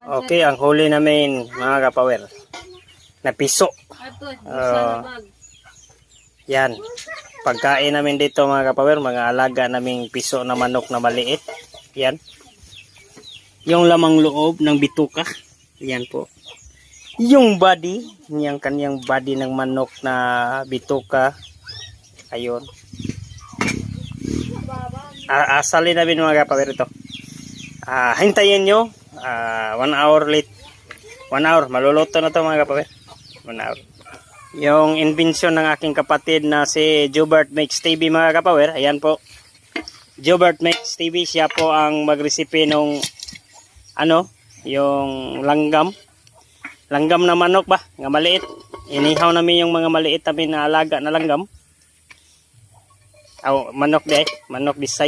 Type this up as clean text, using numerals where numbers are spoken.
Okay, ang huli namin mga kapower na piso. Yan. Pagkain namin dito mga kapower, mga alaga naming piso na manok na maliit. Yan. Yung lamang loob ng bituka. Yan po. Yung body, yung kanyang body ng manok na bituka. Ayun. Asalin namin mga kapower ito. Hintayin nyo. 1 hour late. 1 hour. Maluluto na to mga kapower. 1 hour. Yung invention ng aking kapatid na si Jobert Makes TV mga kapower. Ayan po. Jobert Makes TV. Siya po ang magresipe nung yung langgam. Langgam na manok ba? Nga maliit. Inihaw namin yung mga maliit namin na alaga na langgam. Manok di. Manok Bisaya.